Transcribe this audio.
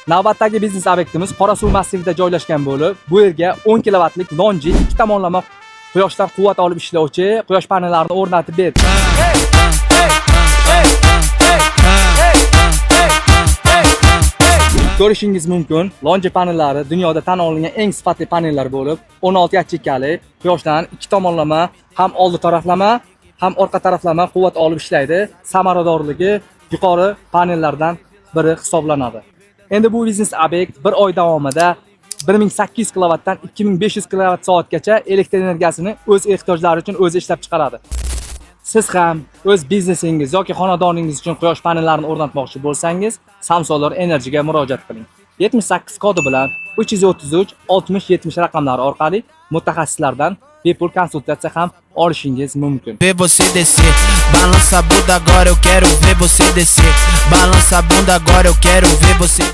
Navbatdagi biznes obyektimiz Qorasuv massivida joylashgan bo'lib, bu yerga 10 kilovatlik Longi ikki tomonlama quyoshdan quvvat olib ishlovchi quyosh panellarini o'rnatib berdi. Ko'rishingiz mumkin, Longi panellari dunyoda tan olingan eng sifatli panellar bo'lib, 16 yachekali quyoshdan ikki tomonlama ham oldi taraflama, ham orqa taraflama quvvat olib ishlaydi. Samaradorligi yuqori panellardan biri hisoblanadi. Endi bu biznes obyekt 1 oy davomida 1800 kilovatdan 2500 kilovat soatgacha elektr energiyasini o'z ehtiyojlari uchun o'zi ishlab chiqaradi. Siz ham o'z biznesingiz yoki xonadoningiz uchun quyosh panellarini o'rnatmoqchi bo'lsangiz, Samsolar Energy'ga murojaat qiling. 78 kodi bilan 333 60 70 raqamlari orqali mutaxassislardan bepul konsultatsiya ham olishingiz mumkin. Ver você descer, balança a bunda agora eu quero ver você descer. Balança a bunda agora eu quero ver você descer.